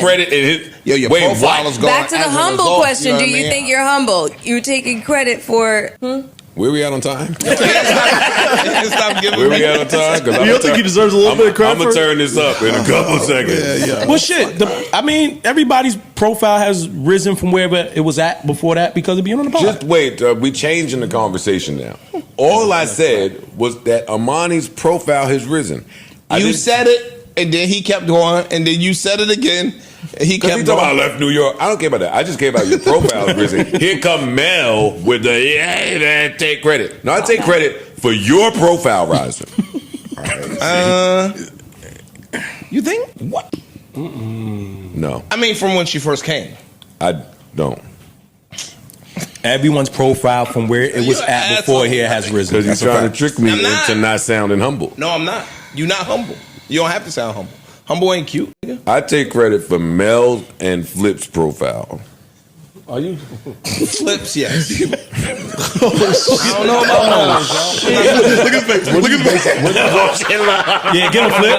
credit in his. Yo, your profile is going. Back to the humble question. Do you think you're humble? You taking credit for? Where we at on time? Stop giving Where we at on time? You don't think he deserves a little bit of credit? I'm gonna turn this up in a couple seconds. Yeah. Well, shit. I mean, everybody's profile has risen from wherever it was at before that because of being on the pod. Just wait. We changing the conversation now. All I said was that Amani's profile has risen. You said it, and then he kept going, and then you said it again. He kept talking going. about I left New York. I don't care about that. I just care about your profile is risen. Here come Mel with the take credit. No, I take credit for your profile rising. You think? What? No. I mean, from when she first came. I don't. Everyone's profile from where it was at before here has risen. Because you're trying to trick me into not sounding humble. No, I'm not. You're not humble. You don't have to sound humble. Humble ain't cute. Nigga. I take credit for Mel and Flip's profile. Are you? Flips, yes. I don't know about those, Look at face. Look at face. Yeah, get him, Flip.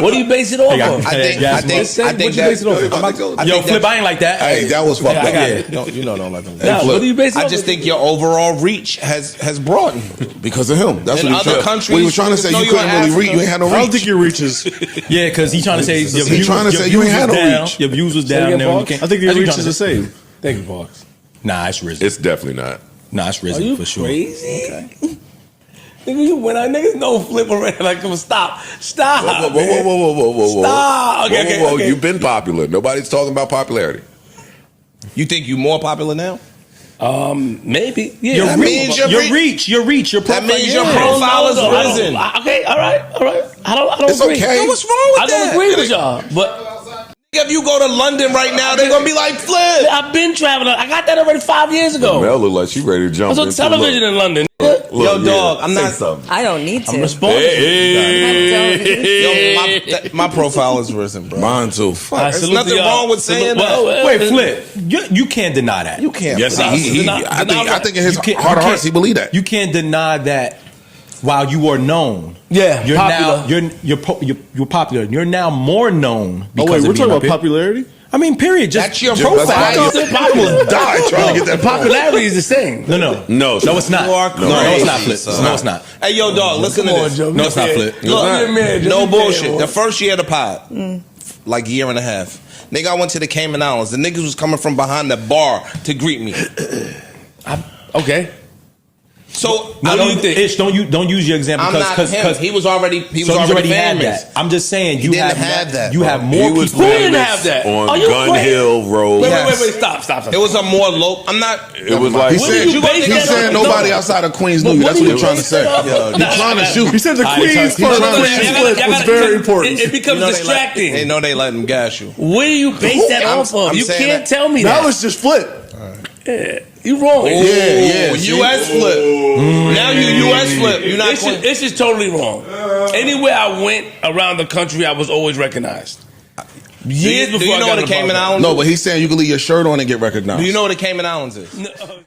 What do you base it off of? I think Yo, Flip, I ain't like that. Hey, that was fucked up. Don't like them. What do you base it off? I just think your overall reach has broadened because of him. That's in what other countries. We were trying to say you couldn't really reach. You ain't had no reach. I don't think your reach is. Yeah, because he's trying to say your views you ain't had no reach. Your views was down. I think the reach is the same. Thank you, Fox. Nah, it's risen. It's definitely not. Nah, it's risen for sure. Crazy? Okay. Nigga, you went out. Niggas no Flip already. Like, stop. Whoa. Stop. Okay. You've been popular. Nobody's talking about popularity. You think you more popular now? Maybe. Yeah. Your reach. Your profile. That means your profile is risen. Okay, all right. I don't It's agree. okay. What's wrong with I that? don't agree with y'all, but If you go to London right now, they're gonna be like, Flip. I've been traveling. I got that already 5 years ago. Mel look like she ready to jump. I was on television in London. Yo, dog, I'm not. I don't need to. I'm responsible. Yo, my profile is risen, bro. Mine too. There's nothing wrong with saying that. Wait, Flip. You can't deny that. You can't. Yes, I think in his heart of hearts he believe that. You can't deny that. While you are known, you're popular. You're popular. You're now more known. Oh wait, we're talking about popularity. I mean, period. That's your profile. People die trying to get that Popularity is the same. No, it's not. No, it's not, Flip. No, it's not. Hey, yo, dog, listen to this. No, it's not, Flip. Look, no bullshit. The first year of the pod, like a year and a half, nigga, I went to the Cayman Islands. The niggas was coming from behind the bar to greet me. Okay. So No, don't use your example because he was already had famous. that. I'm just saying He didn't have that. You have more people. Who didn't have that? On Are you Gun crazy? Hill Road. Wait, stop. It was a more low. I'm not. It was like He said nobody outside of Queens knew you. That's what you're trying to say. You're trying to shoot. He said the Queens Queenzflip was very important. It becomes distracting. They know they let them gas you. Where do you base that off of? You can't tell me that. That was just Flip. You wrong. Yeah. US Flip. Now you US Flip. You're not. This is totally wrong. Anywhere I went around the country, I was always recognized. Years before do you know what the Cayman Islands? No, but he's saying you can leave your shirt on and get recognized. Do you know what the Cayman Islands is? No.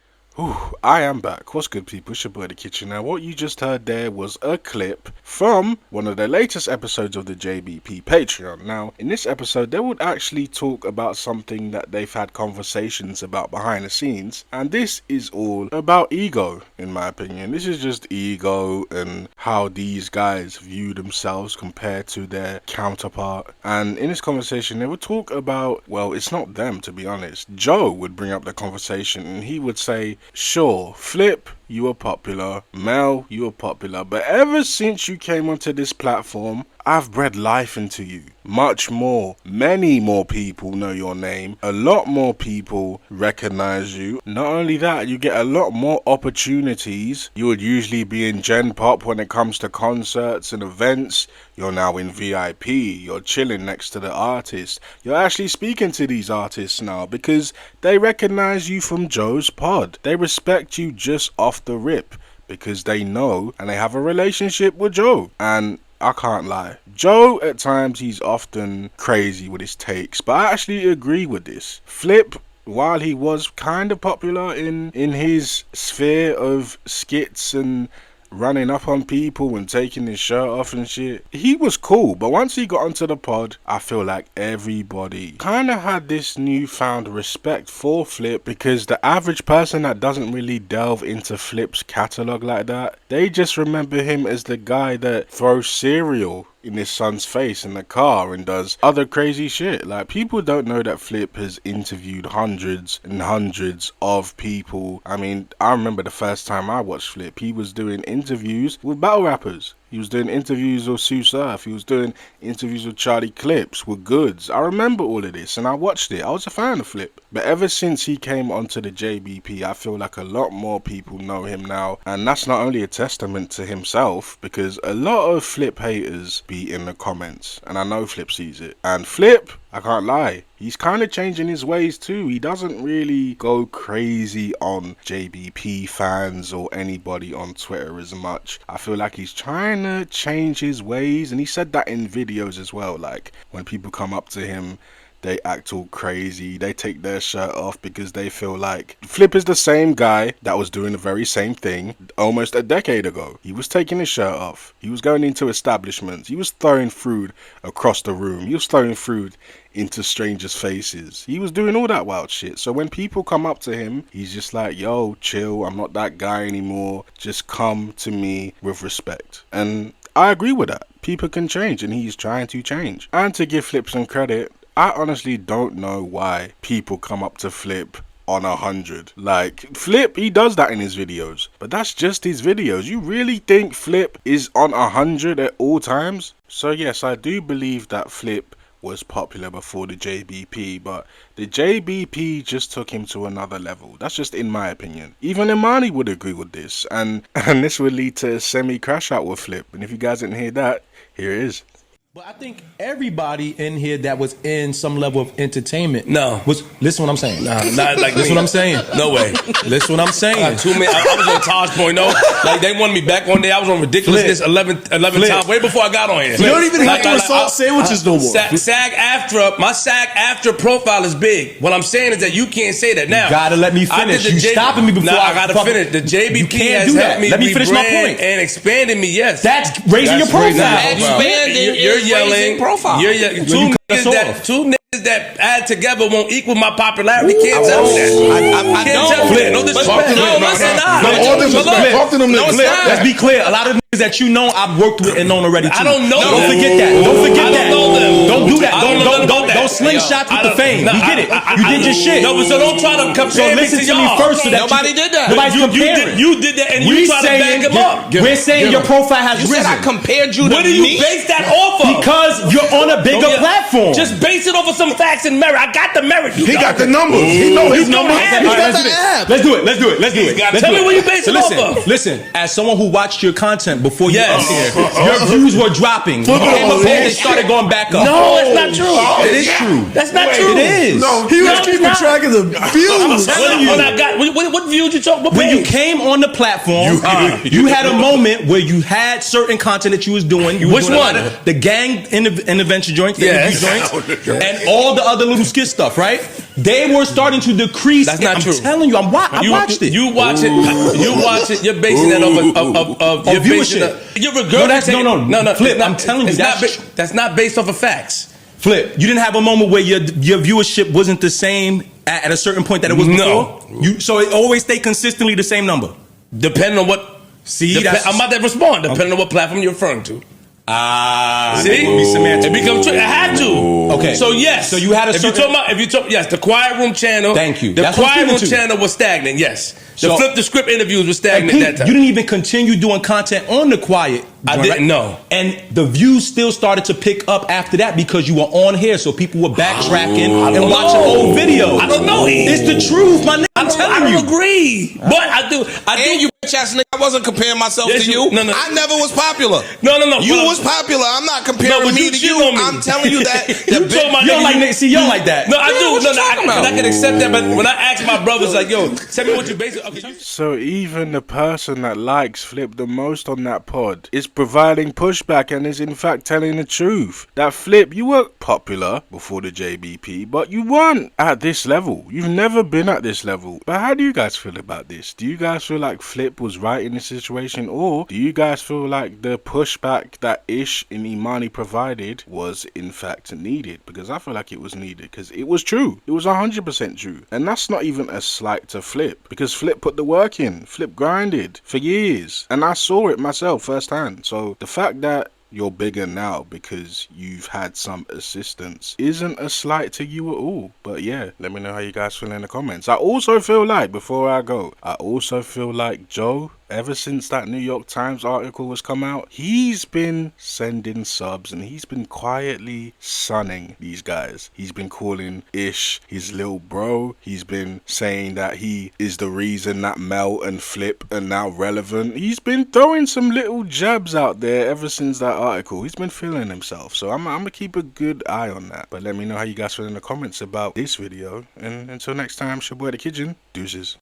I am back. What's good, people? It's your boy, The Kitchen. Now, what you just heard there was a clip from one of the latest episodes of the JBP Patreon. Now, in this episode, they would actually talk about something that they've had conversations about behind the scenes, and this is all about ego, in my opinion. This is just ego and how these guys view themselves compared to their counterpart. And in this conversation, they would talk about, well, it's not them, to be honest. Joe would bring up the conversation, and he would say, sure, Flip, you were popular. Mel, you were popular. But ever since you came onto this platform, I've bred life into you. Much more. Many more people know your name. A lot more people recognize you. Not only that, you get a lot more opportunities. You would usually be in Gen Pop when it comes to concerts and events. You're now in VIP. You're chilling next to the artist. You're actually speaking to these artists now because they recognize you from Joe's pod. They respect you just off the rip because they know and they have a relationship with Joe. And I can't lie, Joe at times he's often crazy with his takes, but I actually agree with this. Flip, while he was kind of popular in his sphere of skits and running up on people and taking his shirt off and shit. He was cool, but once he got onto the pod, I feel like everybody kind of had this newfound respect for Flip, because the average person that doesn't really delve into Flip's catalog like that, they just remember him as the guy that throws cereal in his son's face in the car and does other crazy shit. Like, people don't know that Flip has interviewed hundreds and hundreds of people. I mean, I remember the first time I watched Flip, he was doing interviews with battle rappers. He was doing interviews with Sue Surf. He was doing interviews with Charlie Clips, with Goods. I remember all of this and I watched it. I was a fan of Flip. But ever since he came onto the JBP, I feel like a lot more people know him now. And that's not only a testament to himself, because a lot of Flip haters be in the comments. And I know Flip sees it. And Flip, I can't lie, he's kind of changing his ways too. He doesn't really go crazy on JBP fans or anybody on Twitter as much. I feel like he's trying to change his ways, and he said that in videos as well. Like, when people come up to him, they act all crazy, they take their shirt off because they feel like Flip is the same guy that was doing the very same thing almost a decade ago. He was taking his shirt off, he was going into establishments, he was throwing food across the room, he was throwing food into strangers' faces, he was doing all that wild shit. So when people come up to him, he's just like, yo, chill, I'm not that guy anymore, just come to me with respect. And I agree with that. People can change, and he's trying to change. And to give Flip some credit, I honestly don't know why people come up to Flip on 100. Like, Flip, he does that in his videos, but that's just his videos. You really think Flip is on 100 at all times? So yes, I do believe that Flip was popular before the JBP, but the JBP just took him to another level. That's just in my opinion. Even Imani would agree with this, and this would lead to a semi-crash out with Flip. And if you guys didn't hear that, here it is. But I think everybody in here that was in some level of entertainment was listen what I'm saying. Nah, not like listen what I'm saying. No way. Listen what I'm saying. 2 minutes. I was on Tosh Point. No, like they wanted me back one day. I was on Ridiculousness 11 times way before I got on here. You don't even have to assault sandwiches no more. My SAG after profile is big. What I'm saying is that you can't say that now. You gotta let me finish. You stopping me before I gotta finish. The JBP has helped me. Let me finish my point. And expanded me. Yes, that's raising your profile. Expanding. You're yelling. Profile. You're two niggas that add together won't equal my popularity. Can't tell me that. I can't tell me that. No disrespect. No, listen, all disrespect. Talk to them. Let's be clear. A lot of niggas that you know, I've worked with and known already too. I don't know. Don't forget that. Don't forget that. Don't do that. Don't slingshot with the fame. We get it. You did your shit. No, but so don't try to compare me to me first. Nobody did that. Nobody's comparing. You did that, and you try to back him up. We're saying your profile has risen. I compared you to me. What do you base that off of? Because you're on a bigger platform. Just base it off of some facts and merit. I got the merit. He got the numbers. He know his numbers. Let's do it. Tell me what you base it off of. Listen, as someone who watched your content before you got here, your views were dropping. They started going back up. No, it's not true. It is true. That's not true. It is. No, he was keeping track of the views. What views you talk about? When you came on the platform, you had a moment where you had certain content that you was doing. Which one? The gang intervention joints, the interview joints, and all the other little skit stuff, right? They were starting to decrease. That's not true. I'm telling you, I watched it. You watch it. You're basing that off of viewership. You're regurgitating. No. Flip, I'm telling you, that's not based off of facts. Flip, you didn't have a moment where your viewership wasn't the same at a certain point that it was before? No. So it always stayed consistently the same number? Depending on what... I'm about to respond. Depending on what platform you're referring to. See? It becomes tricky. I had to. Okay. So yes. So you had a yes, the Quiet Room channel. Thank you. The Quiet Room channel was stagnant, yes. The Flip the Script interviews were stagnant at that time. You didn't even continue doing content on the Quiet. I didn't know. And the views still started to pick up after that because you were on here, so people were backtracking and watching old videos. I don't know. It's the truth, my nigga. I'm telling you. I don't agree. But I do. You bitch ass nigga, I wasn't comparing myself to you. No. I never was popular. No. You was popular. I'm not comparing me to you. I'm telling you that. You don't like niggas. See, you don't like that. No, I do. I can accept that. But when I ask my brothers, like, yo, tell me what you basically. Okay. So even the person that likes Flip the most on that pod is providing pushback and is in fact telling the truth. That Flip, you were popular before the JBP, but you weren't at this level. You've never been at this level. But how do you guys feel about this? Do you guys feel like Flip was right in in this situation, or do you guys feel like the pushback that Ish and Imani provided was in fact needed? Because I feel like it was needed, because it was true. It was 100% true. And that's not even a slight to Flip, because Flip put the work in. Flip grinded for years, and I saw it myself firsthand. So the fact that you're bigger now because you've had some assistance isn't a slight to you at all. But yeah, let me know how you guys feel in the comments. I also feel like, before I go, I also feel like Joe, ever since that New York Times article has come out, he's been sending subs and he's been quietly sunning these guys. He's been calling Ish his little bro. He's been saying that he is the reason that Mel and Flip are now relevant. He's been throwing some little jabs out there ever since that article. He's been feeling himself. So I'm gonna keep a good eye on that. But let me know how you guys feel in the comments about this video. And until next time, it's your boy The Kitchen. Deuces.